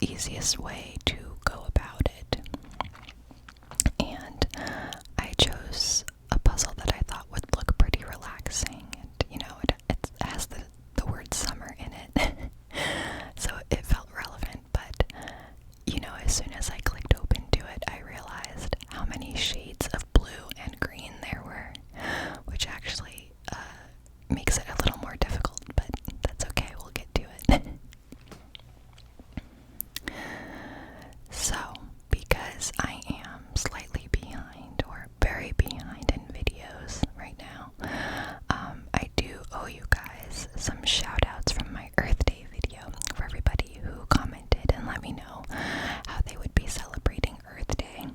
easiest way to go about it. And I chose a puzzle that I thought would look pretty relaxing, and it has the word summer in it. So it felt relevant, but as soon as I clicked open to it, I realized how many shades of blue and green there were, which actually makes it a little more difficult, but that's okay, we'll get to it. So, because I am slightly behind, or very behind in videos right now, I do owe you guys some shout outs from my Earth Day video for everybody who commented and let me know how they would be celebrating Earth Day.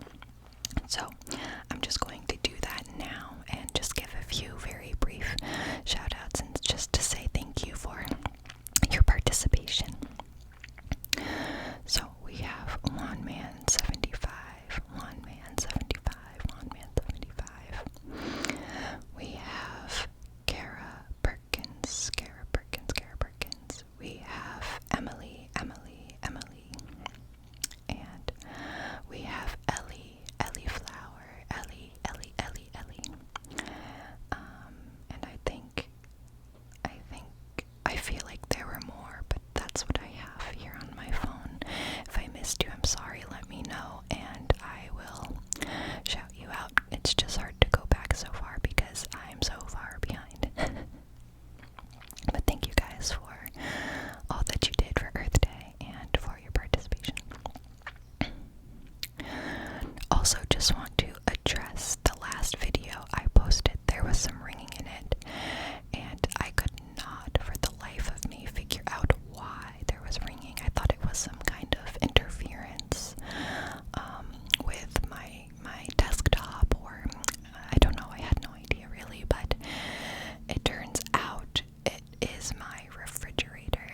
So I'm just going to do that now and just give a few very brief shout outs and just to say thank you for your participation. So we have One Man 75, One Man 75, One Man 75. We have Kara Perkins, Kara Perkins, Kara Perkins. We have Emily, Emily, Emily. And we have Ellie, Ellie Flower, Ellie, Ellie, Ellie, Ellie. And I feel like there were more, but that's what I have here on my phone. If I missed you, I'm sorry, let me know, and I will shout you out. It's just hard to go back so far because I'm so far behind. But thank you guys for all that you did for Earth Day and for your participation. Also, just want to address the last video I posted. There was some ringing in it, and I could not for the life of me figure out why there was ringing. I thought it was some kind of interference with my desktop, or I don't know, I had no idea really, but it turns out it is my refrigerator,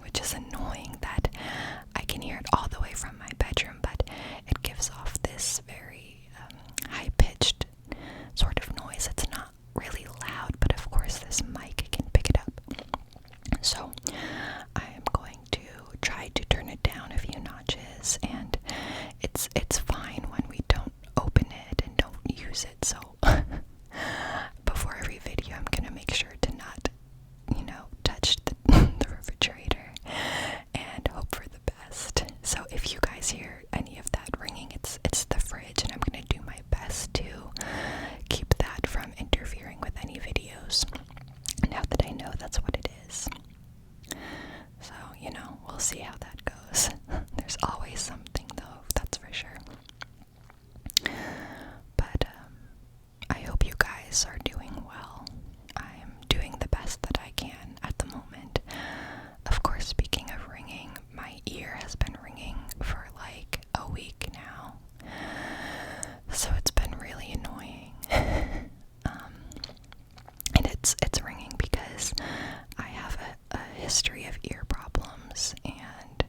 which is annoying that I can hear it all the way from my bedroom, but it gives off this very high-pitched sort of noise. It's not really loud, but of course this mic can pick it up. So I am going to try to turn it down a few notches, and it's fine when we don't open it and don't use it. So before every video, I'm gonna make sure to not, touch the refrigerator and hope for the best. So if you guys hear any of that ringing, it's the fridge, and I'm gonna do my best to keep that from interfering with any videos. Now that I know that's what it is. So, we'll see how that goes. There's always something though, that's for sure. But I hope you guys are doing well. I'm doing the best that I can at the moment. Of course, speaking of ringing, my ear has been ringing for like a week now. So it's been really annoying. And it's ringing because I have a history of ear problems, and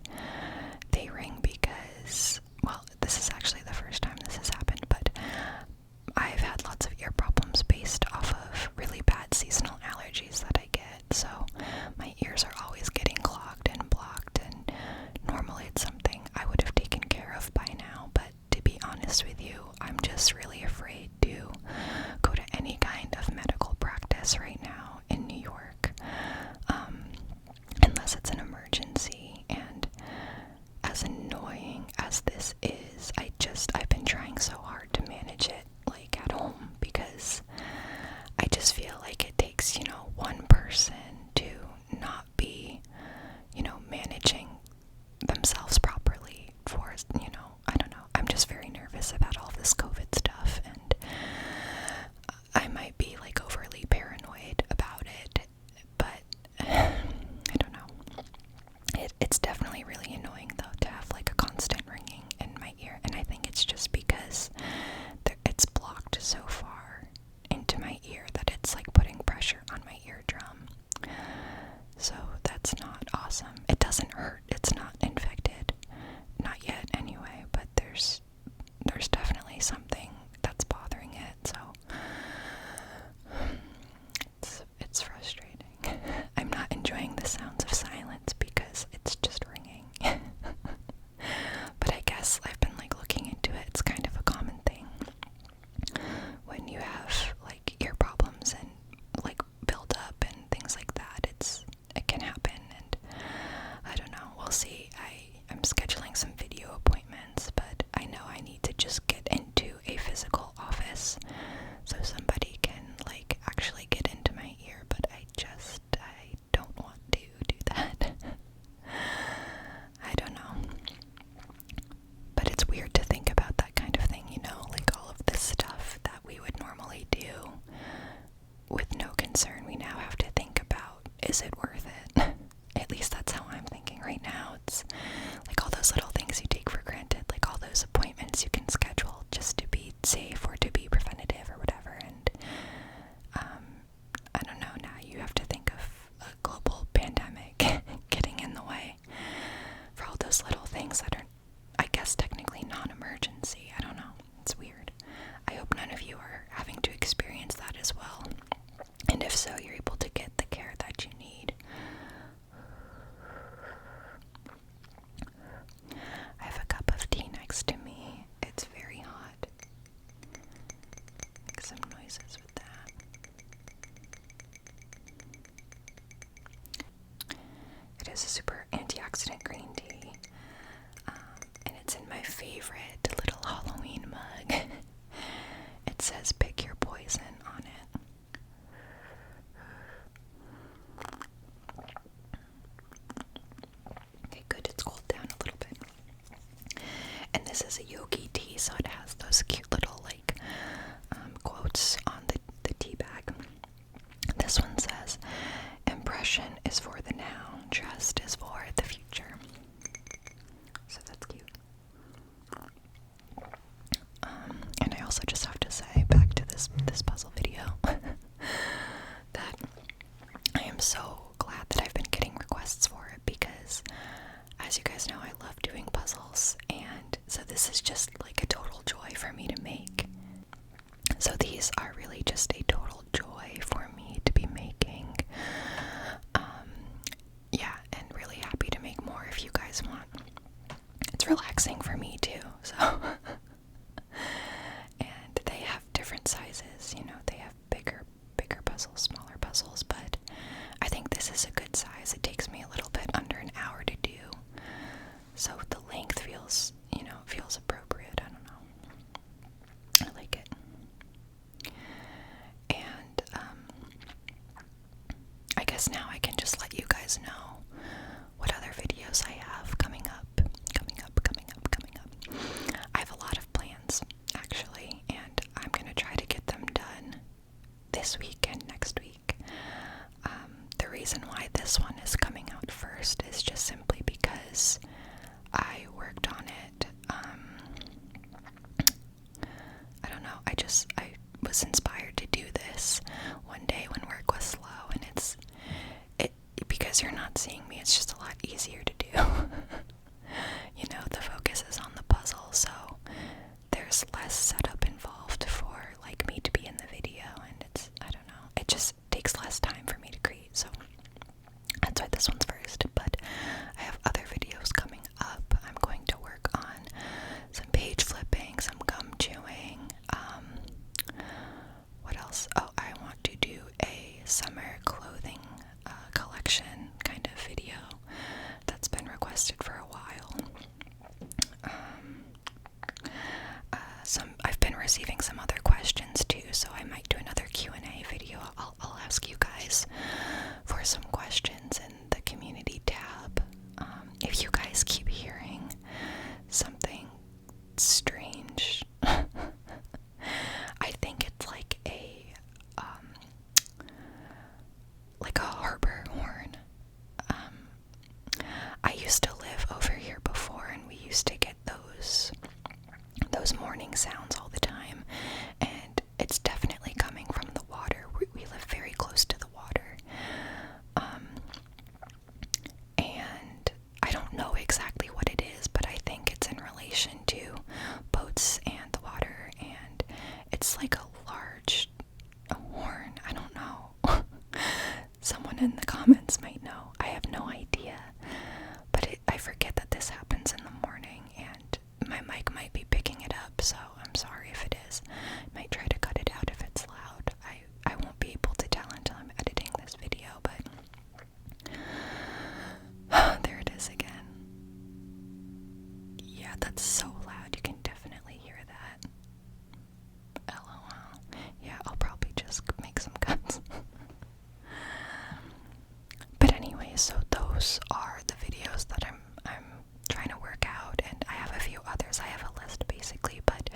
favorite little Halloween mug. It says pick your poison on it. Okay, good, it's cooled down a little bit. And this is a yogi tea, so it has those cute little like quotes on the tea bag. This one says, impression is for the now, trust is for the future. So that's cute. And I also just have to say, back to this puzzle video, that I am so glad that I've been getting requests for it, because as you guys know, I love doing puzzles, and so this is just like a total joy for me to make. So these are really just a total joy for me to be making. Yeah, and really happy to make more if you guys want. It's relaxing for me too, so. And they have different sizes, you know, they have bigger puzzles, smaller puzzles, but I think this is a good size. It takes me a little bit under an hour to do, so the length feels, you know, feels appropriate. I don't know. I like it. And I guess now I can just let you guys know what other videos I have coming up. I have a lot of plans, actually, and I'm gonna try to get them done this week and next week. The reason why this one is coming out first is just simply because I worked on it. I don't know, I was inspired to do this one day when work was slow, and because you're not seeing me, it's just a lot easier to do. You know, the focus is on the puzzle, so there's less setup involved for like me to be in the video, and I don't know, it just takes less time for me to create, so that's why this one's first. But I have other videos coming up. I'm going to work on some page flipping, some gum chewing, what else? Oh, I want to do a summer clothing collection kind of video that's been requested for a while. I've been receiving some other questions too, so I might do another Q&A video. I'll ask you guys for some questions in the community tab. If you guys keep hearing something strange, I think it's like a harbor horn. I used to live over here before, and we used to get those morning sounds all the time, and it's definitely coming from the water. We live very close to the water, and I don't know exactly what it is, but I think it's in relation to boats and the water, and it's like a large horn. I don't know. Someone in the comments might know. I have no idea, but I forget that this happens in the morning, and my mic might be picking it up, so I'm sorry if it is. I might try to cut it out if it's loud. I won't be able to tell until I'm editing this video, but there it is again. Yeah, that's so loud. You can definitely hear that. LOL. Yeah, I'll probably just make some cuts. But anyway, so those are the videos that I'm trying to work out, and I have a few others. I have a list basically, but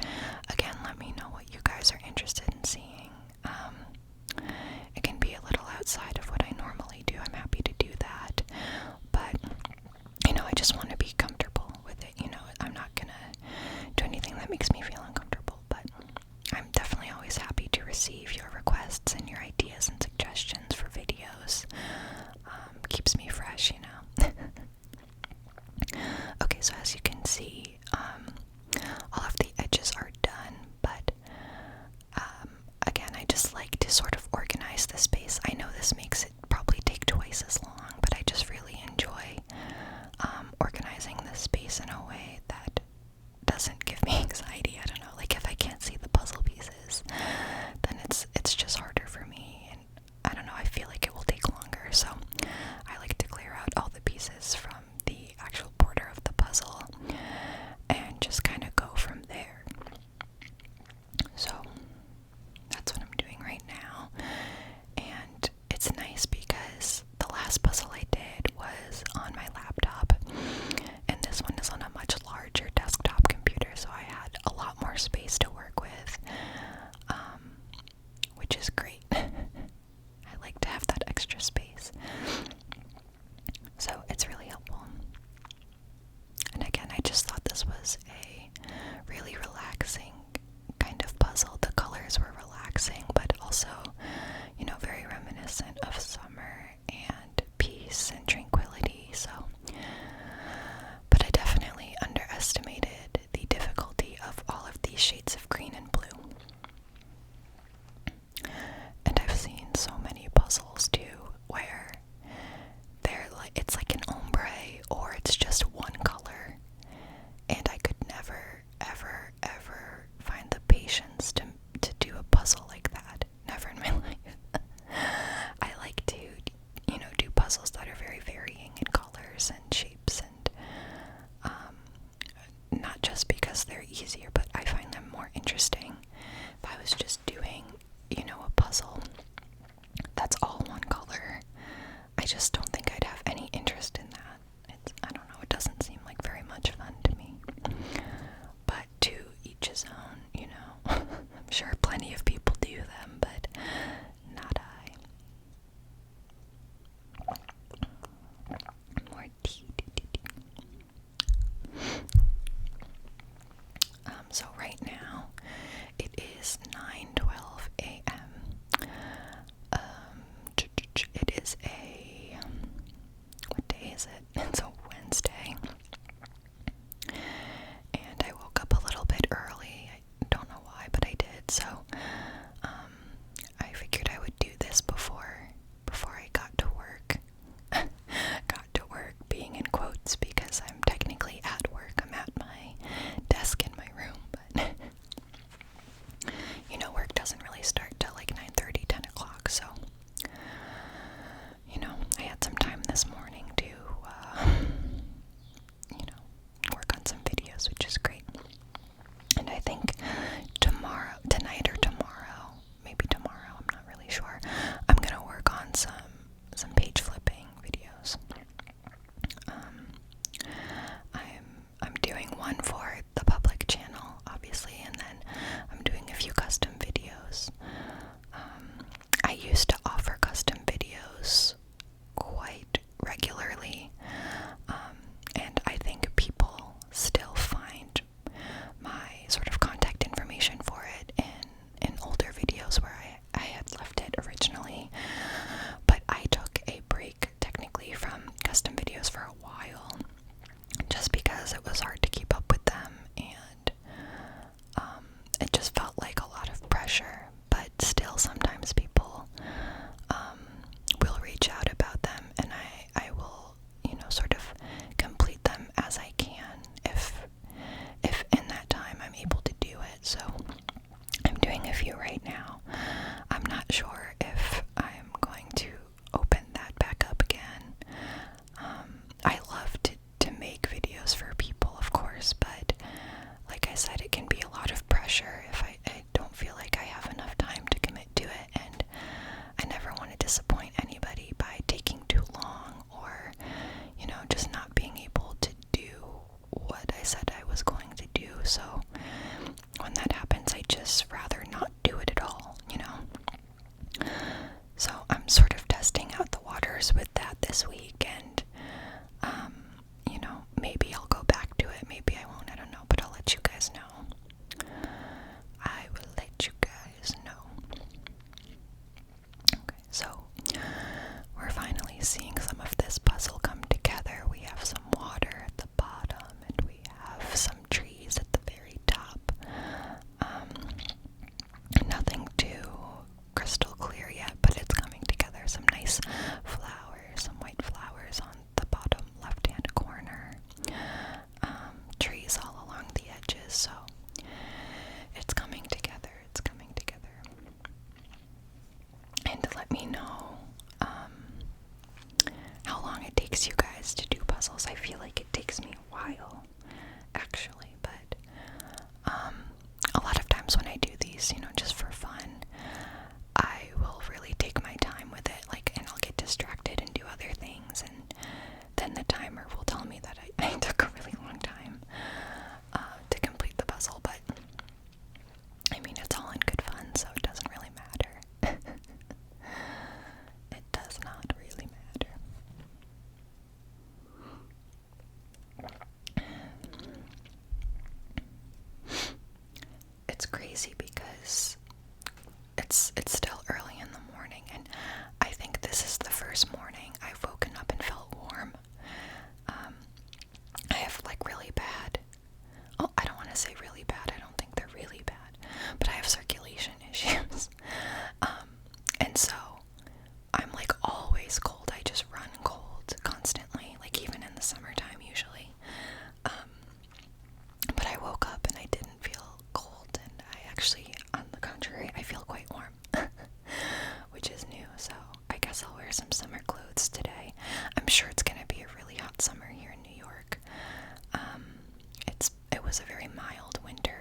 again, let me know what you guys are interested in seeing. It can be a little outside of what I normally do. I'm happy to do that, but you know, I just want to be comfortable with it. You know, I'm not gonna do anything that makes me feel uncomfortable, but I'm definitely always happy to receive your requests and your ideas and suggestions for videos. Keeps me fresh, you know. Okay, so as you can see, all of the edges are done, but again, I just like to sort of organize the space. I know this makes it probably take twice as long, but I just really enjoy organizing the space in a way that doesn't give me anxiety. I don't easier, but I find them more interesting. If I was just doing, a puzzle that's all one color, I just don't think I'd have any interest in that. I don't know, it doesn't seem like very much fun to me. But to each his own, I'm sure plenty of people do them, but not I. More tea. So right now, it is 9:12 a.m. It is what day is it? It's a Wednesday. And I woke up a little bit early. I don't know why, but I did. So, I figured I would do this before I got to work. Got to work, being in quotes, because I'm technically at work. I'm at my desk in my room, but work doesn't really start till like 9:30, 10 o'clock, so I had some time this morning to work on some videos, which is great. And I think tonight or tomorrow, maybe tomorrow, I'm not really sure, I'm gonna work on some page flipping videos. I'm doing one for the public channel, obviously, and then I'm doing a few custom videos. I used to offer custom videos quite regularly, and I think people still find my sort of contact information for it in older videos where I had left it originally. But I took a break technically from custom videos for a while, just because it was hard to keep up with them, and it just felt like a lot of pressure. But still, sometimes people will reach out about them, and I will, sort of complete them as I can, if in that time I'm able to do it. So I'm doing a few right now. I'm not sure if I'm going to open that back up again. I love to make videos for people, of course, but like I said, it can be a lot of pressure if I don't feel like I have enough time to commit to it, and I never want to disappoint anybody by taking too long, or just not being able to do what I said I was going to do. So when that happens, I just rather not do it at all, So I'm sort of testing out the waters with that this week, and maybe I'll go back to it, maybe I won't, I don't know, but I'll let you guys know. I will let you guys know. Okay, so we're finally seeing some of this puzzle come together. We have some water at the bottom, and we have some trees at the very top. Nothing too crystal clear yet, but it's coming together. Some nice flowers, some white flowers on the bottom left-hand corner. Trees all along the edges, so it's coming together. It's coming together. And let me know how long it takes you guys to do puzzles. I feel like it takes me a while, actually, but a lot of times when I do these, just for fun, I will really take my time with it, and I'll get distracted and do other things, and then the timer will tell me that I took a really long time to complete the puzzle, but I mean, it's all in good fun, so it doesn't really matter. It does not really matter. It's crazy because it's still early in the morning, and I think this is the first morning I've woken up and felt warm. I have really bad, I don't want to say really bad, I don't think they're really bad, but I have circulation issues. And so I'm always cold. I just run cold constantly, even in the summertime usually. But I woke up and I didn't feel cold, and I actually, on the contrary, I feel quite warm, which is new. So I guess I'll wear some summer clothes today. I'm sure it's gonna be a really hot summer here in New York. It was a very mild winter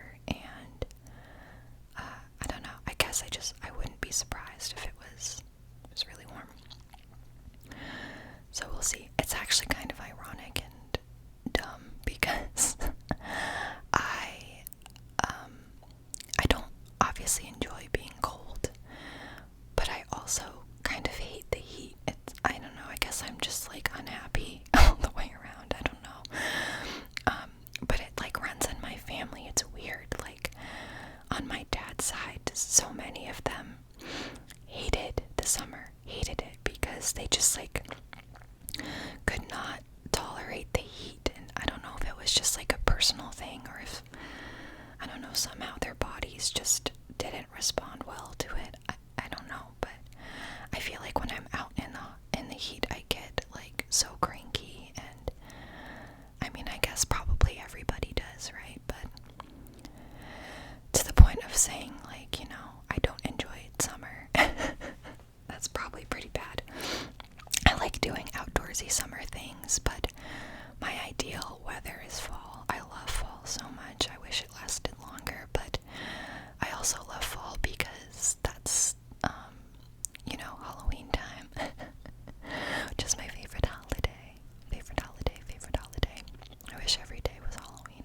bodies just didn't respond well to it. I don't know, but I feel like when I'm out in the heat, I get like so cranky, and I mean, I guess probably everybody does, right? But to the point of saying, like, you know, I don't enjoy summer. That's probably pretty bad. I like doing outdoorsy summer things, but my ideal weather is fall. I love fall so much. I wish it lasted longer, but I also love fall because that's, you know, Halloween time, which is my favorite holiday. I wish every day was Halloween.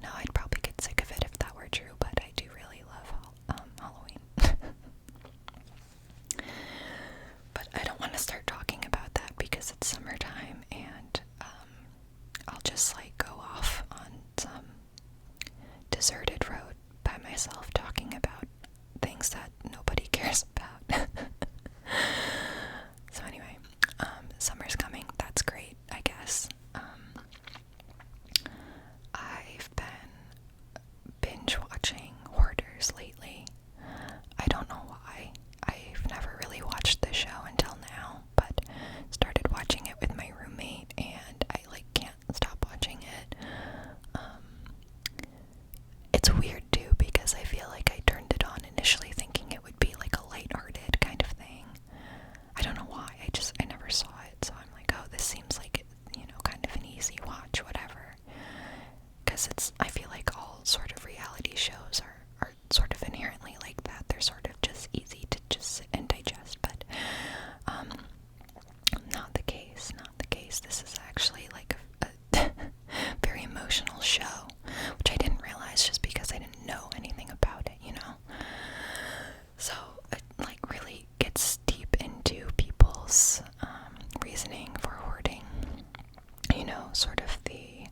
No, I'd probably get sick of it if that were true, but I do really love Halloween. But I don't want to start talking about that because it's summertime, and I'll just like go off on some deserted road by myself talking about things that nobody cares about. So anyway, summer's coming. That's great, I guess. I've been binge watching Hoarders lately. I don't know why. I've never really watched the show until now, but started watching it with my roommate, and I like can't stop watching it. It's weird too because I feel like I turned it on initially thinking it would be like a lighthearted kind of thing. I don't know why. I never saw it, so I'm like, oh, this seems like it, you know, kind of an easy watch, whatever. Because I feel like all sort of reality shows are sort of inherently like that. They're sort of just easy to just sit and digest, but not the case. This is actually like a very emotional show, which I didn't realize just because I didn't know anything about it, you know? So it like really gets deep into people's reasoning for hoarding, you know, sort of the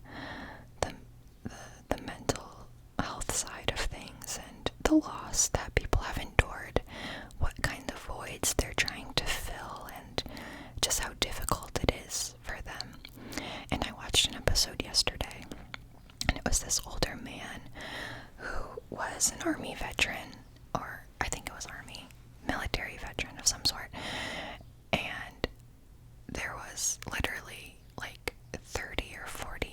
mental health side of things and the loss that people have endured, what kind of voids they're trying to fill, and just how difficult it is for them. And I watched an episode yesterday, and it was this older man who was an army veteran, or I think it was army, military veteran of some sort, and there was literally like 30 or 40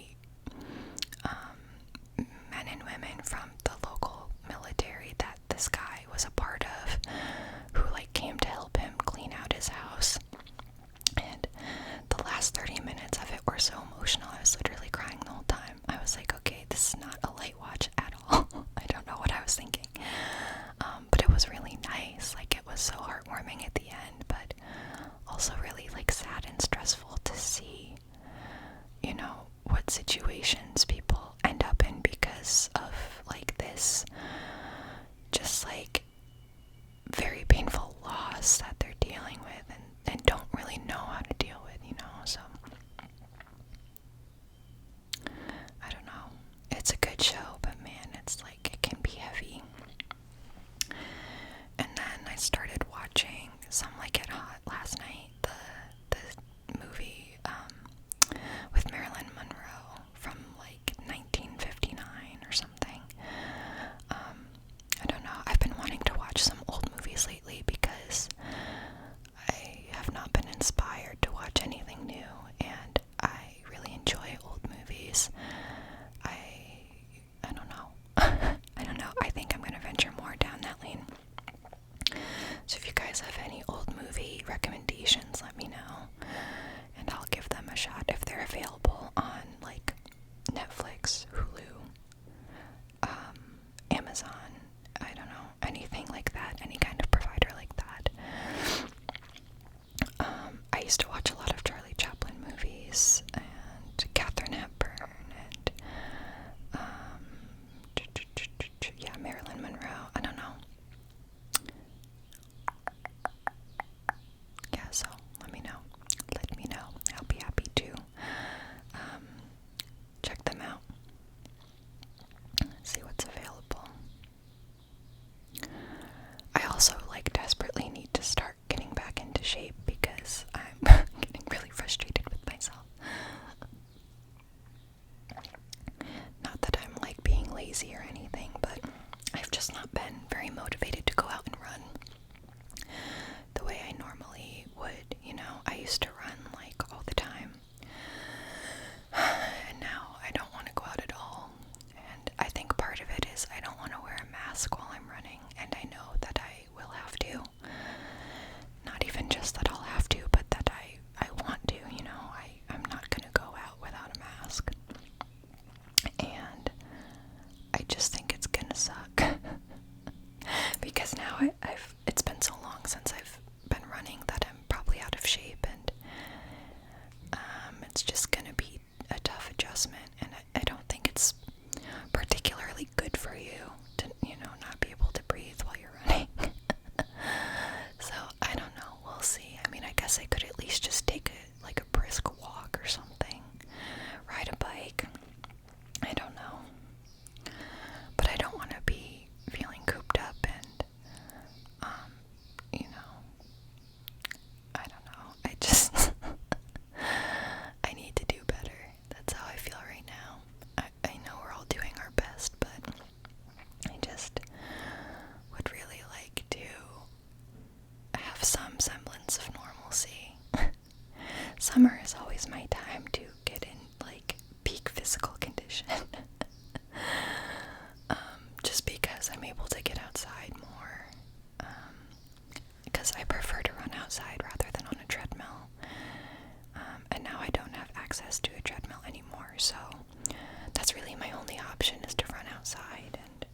men and women from the local military that this guy was a part of, who like came to help him clean out his house. And the last 30 minutes of it were so emotional. I was literally crying the whole time. I was like, okay, this is not a light watch at all. I don't know what I was thinking. But it was really nice. Like, it was so heartwarming at the end, but also really like sad and stressful to see, you know, what situations people end up in because of like this just like very painful loss that they're dealing with and don't really know how to deal with, you know. So I don't know. It's a good show, but man, it's like it can be heavy. And then I started watching Some Like It Hot last night, the movie with Marilyn Monroe from like 1959 or something. I don't know. I've been wanting to watch some old movies lately because I have not been inspired to watch anything new, and I really enjoy old movies. I don't know. I don't know. I think I'm going to venture more down that lane. So if you guys have any old movie recommendations, let me know, and I'll give them a shot if they're available on like Netflix, Hulu, Amazon, I don't know, anything like that, any kind of provider like that. I used to watch a lot of Charlie Chaplin movies and Katharine Hepburn and yeah, Marilyn Monroe. I don't know. Yeah, so let me know. I'll be happy to check them out. See what's available. I also good for you to, not be able to breathe while you're running. So, I don't know. We'll see. I mean, I guess I could at least just take a brisk walk or something. Ride a bike. I don't know. But I don't want to be feeling cooped up and, I don't know. I just, I need to do better. That's how I feel right now. I know we're all doing our best, but I just would really like to have some semblance of normalcy. Summer is always my time to get in, peak physical condition. Just because I'm able to get outside more. Because I prefer to run outside rather than on a treadmill. And now I don't have access to a treadmill anymore, so that's really my only option, is to run outside. And,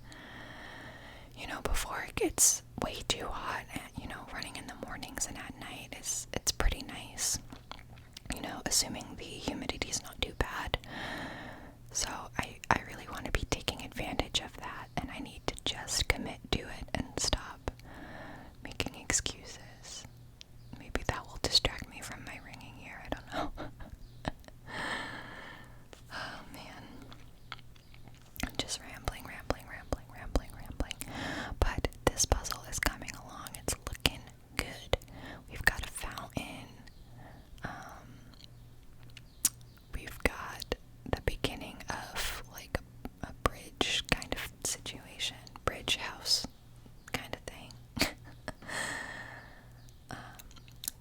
before it gets way too hot, running in the mornings and at night it's pretty nice. Assuming the humidity is not too bad. So I really want to be taking advantage of that, and I need to just commit to it and stop making excuses. Maybe that will distract me from my ringing ear, I don't know. Oh man. I'm just rambling. But this puzzle is coming along. It's looking good. We've got a fountain. We've got the beginning of a bridge kind of situation. Bridge house kind of thing.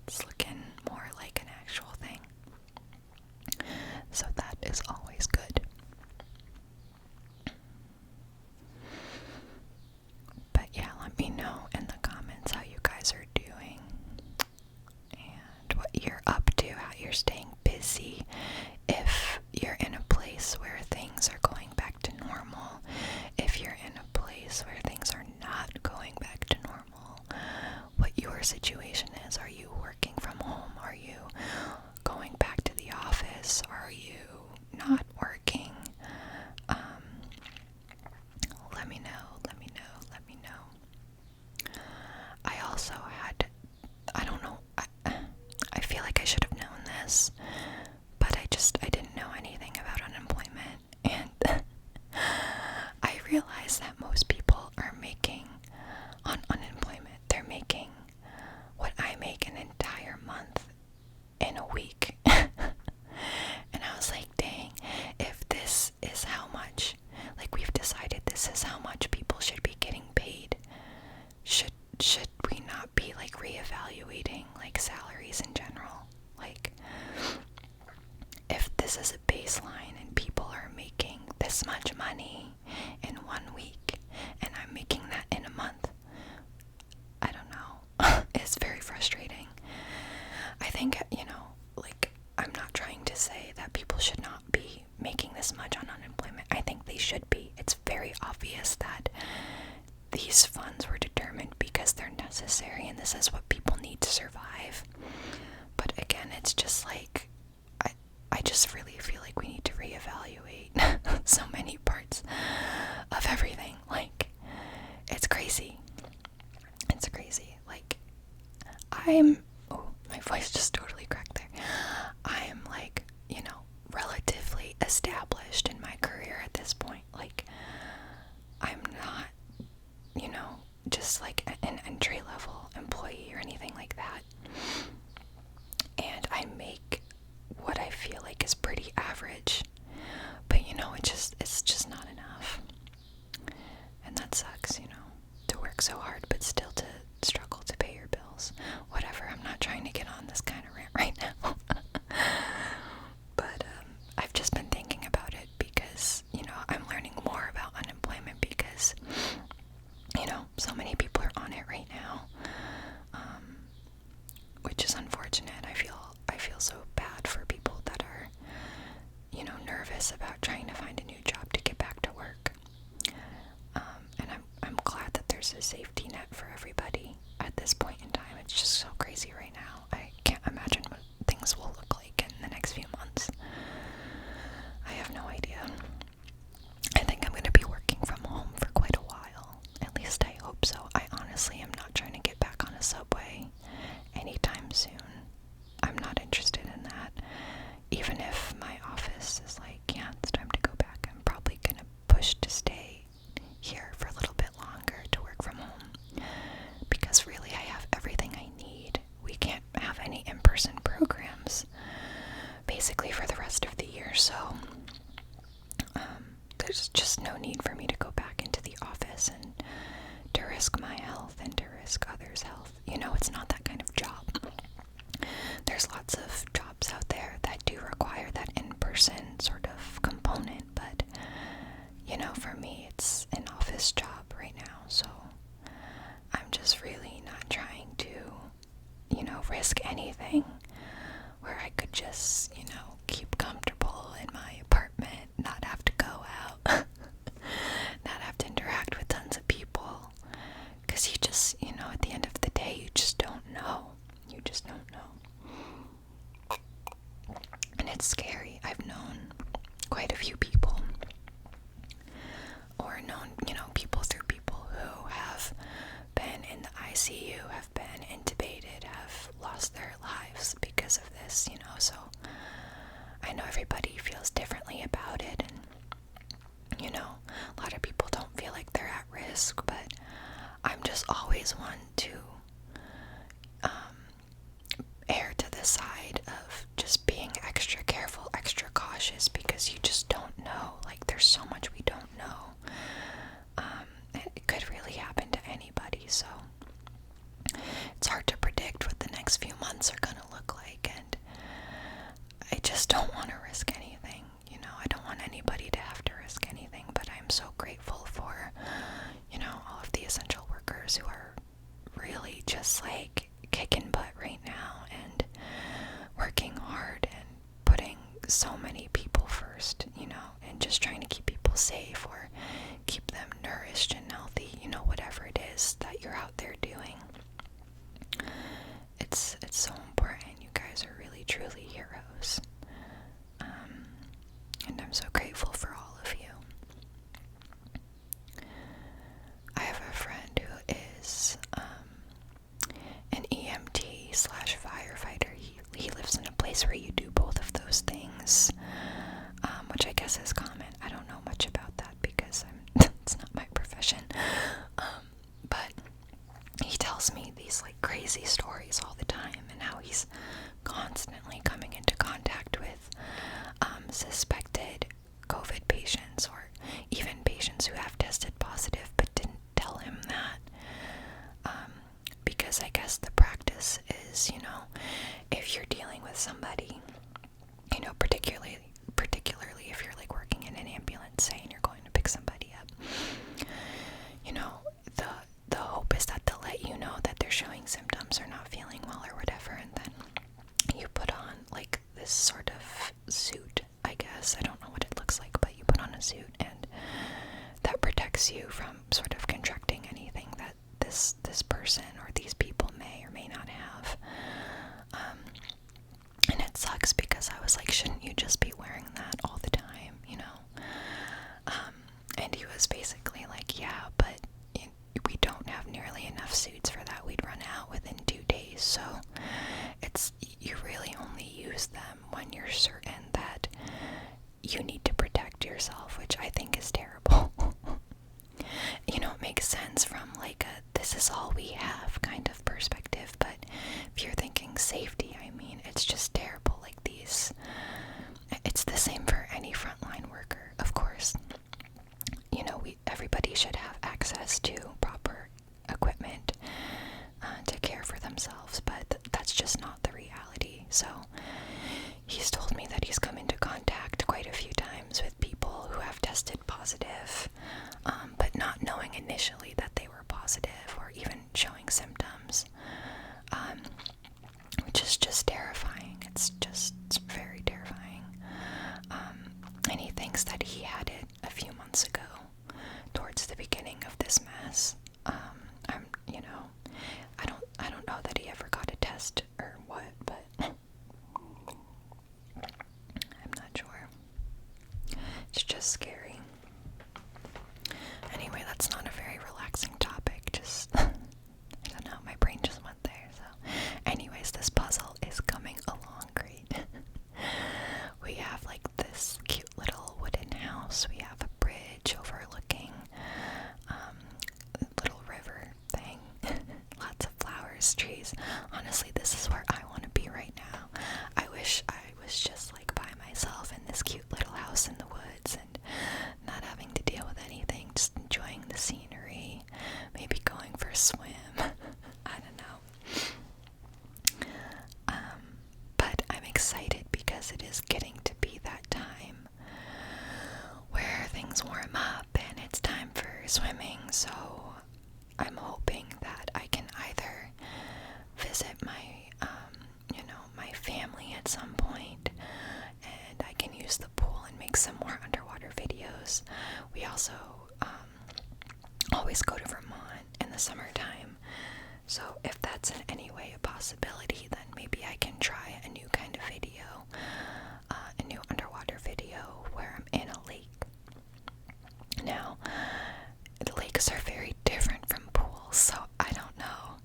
It's looking more like an actual thing. So that is always good. But yeah, let me know in the comments how you guys are doing and what you're up to, how you're staying busy, if you're in a place where things are going back to normal, if you're in a place where things are not going back to normal, what your situation is. Are you working from home? Are you going back to the office? Are you not working? Let me know. I also had, I don't know, I feel like I should have known this, but I didn't know anything about unemployment, and I realized that most people are making, on unemployment, they're making what I make an entire month in a week. And I was like, dang, if this is how much, we've decided this is how much people should be getting paid, should we not be reevaluating salaries in general? If this is a baseline and people are making this much money in 1 week and I'm making that in a month, I don't know. It's very frustrating. I think, I'm not trying to say that people should not be making this much on unemployment. I think they should be. It's very obvious that these funds were determined because they're necessary and this is what people need to survive. But again, it's just I just really feel like we need to reevaluate so many parts of everything. It's crazy. My voice just totally cracked there. I am relatively established in my career at this point. I'm not, just an entry-level employee or anything like that. And I make what I feel like is pretty average. But it's just not enough. And that sucks, to work so hard but still to struggle to pay your bills. Whatever, I'm not trying to get on this kind of rant right now. But I've just been thinking about it because, I'm learning more about unemployment because, so many people are on it right now, which is unfortunate. I feel so bad for people that are, nervous about trying to find a new job to get back to work. And I'm glad that there's a safety net for everybody at this point in time. It's just so crazy right now. I can't imagine what things will look like in the next few months. I have no idea. I think I'm going to be working from home there's just no need for me to go back into the office and to risk my health and to risk others' health. You know, it's not that kind of job. There's lots of jobs out there that do require that in-person sort of component, but, you know, for me, it's an office job right now, so I'm just really not trying to, you know, risk anything where I could just, you know, keep comfortable in my apartment, not have to go out, not have to interact with tons of people, because you just, you know, at the end of the day, you just don't know. You just don't know. And it's scary. I've known quite a few people, or known, you know, people through people who have been in the ICU, have been intubated, have lost their lives because of this, you know, so I know everybody feels differently about it, and, you know, a lot of people don't feel like they're at risk, but I'm just always one to err to the side of just being extra careful, extra cautious, because you just don't know. Like, there's so much we don't know. It could really happen to anybody, so it's hard to predict what the next few months are gonna look like, and I just don't want to risk anything, you know. I don't want anybody to have to risk anything, but I'm so grateful for, you know, all of the essential workers who are really just like kicking butt right now and working hard and putting so many people first, you know, and just trying to keep people safe or keep them nourished and healthy, you know, whatever it is that you're out there doing. It's so important. You guys are really, truly heroes. And I'm so grateful for all of you. I have a friend who is an EMT slash firefighter. He lives in a place where you do both of those things, which I guess is common. I don't know much about that because it's not my profession. But he tells me these like crazy stories all the time, and how he's constantly coming into contact with suspected COVID patients, or even patients who have tested positive but didn't tell him that, because I guess the practice is, you know, if you're dealing with somebody, you know, particularly if you're like working in an ambulance, say, and you're going to pick somebody up, you know, the hope is that they'll let you know that they're showing symptoms or not feeling well or whatever, and then you put on like this sort of suit, I guess. I don't know what it looks like, but you put on a suit, and that protects you from sort of contracting anything that this person or these people may or may not have. And it sucks because I was like, shouldn't you just be wearing that all the time, you know? And he was basically like, yeah, but we don't have nearly enough suits for that. We'd run out within 2 days, so you really only use them when you're certain that you need to protect yourself, which I think is terrible. You know, it makes sense from like this is all we have kind of perspective, but if you're thinking safety, I mean, it's just terrible. Like it's the same for any frontline worker, of course. You know, everybody should have access to proper equipment to care for themselves, but that's just not the reality. So he's told me that he's come into contact quite a few times with people who have tested positive, but not knowing initially that they were positive or even showing symptoms, which is just terrifying. It's very terrifying. And he thinks that he had it a few months ago, towards the beginning of this mess. You know, I don't know that he ever got a test or what, but I'm not sure. It's just scary. Anyway, that's not a very relaxing topic. Just, I don't know, my brain just went there. So, anyways, this puzzle is coming along great. We have like this cute little wooden house. We have a bridge overlooking little river thing. Lots of flowers, trees. Honestly, this is where I want to be right now. I wish I was just like by myself in this cute little house in the woods and not having videos. We also always go to Vermont in the summertime, so if that's in any way a possibility, then maybe I can try a new kind of video, a new underwater video where I'm in a lake. Now, the lakes are very different from pools, so I don't know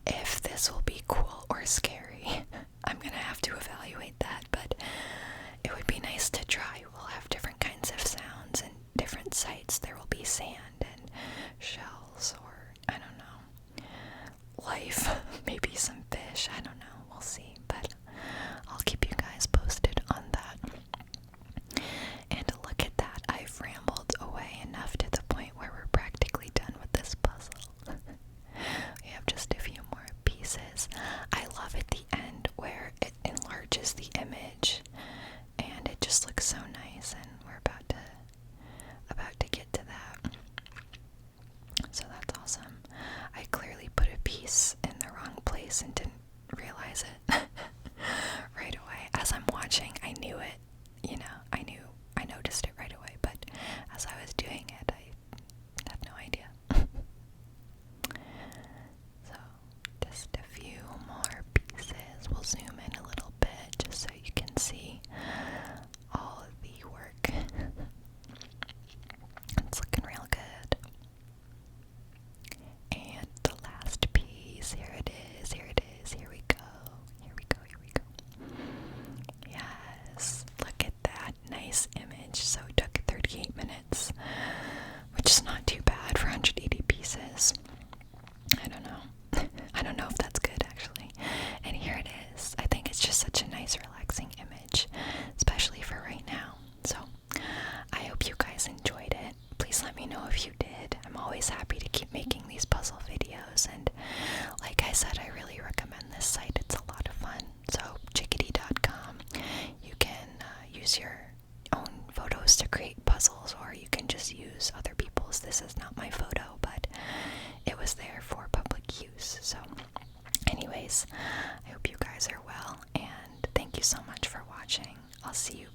if this will be cool or scary. I'm gonna have to evaluate that, but it would be nice to try. We'll have different kinds of sounds and different sights. There will be sand and shells, or I don't know, life, maybe some fish, I don't know, we'll see, but I'll keep you guys posted on that. And look at that, I've rambled away enough to the point where we're practically done with this puzzle. We have just a few more pieces. I love at the end where it enlarges the image and it just looks so nice, and we're about to get to that. So that's awesome. I clearly put a piece in the wrong place and didn't realize it right away. As I'm watching, I knew it, I noticed it right away, but as I was doing it, I had no idea. So, just a few more pieces. We'll zoom in a little bit just so you can see all of the work. It's looking real good. And the last piece, here it is, here we go. Yes, look at that nice image. So it took 38 minutes, which is not too bad for 180 pieces. I don't know if that's good, actually. And here it is. I think it's just such a nice, relaxing image, especially for right now. So I hope you guys enjoyed it. Please let me know if you did. I'm always happy to keep making these puzzle videos, and like I said, I really recommend this site. It's a lot of fun. So chickadee.com. You can use your own photos to create puzzles, or you can just use other people's. This is not my photo, but it was there for public use. So anyways, I hope you guys are well, and thank you so much for watching. I'll see you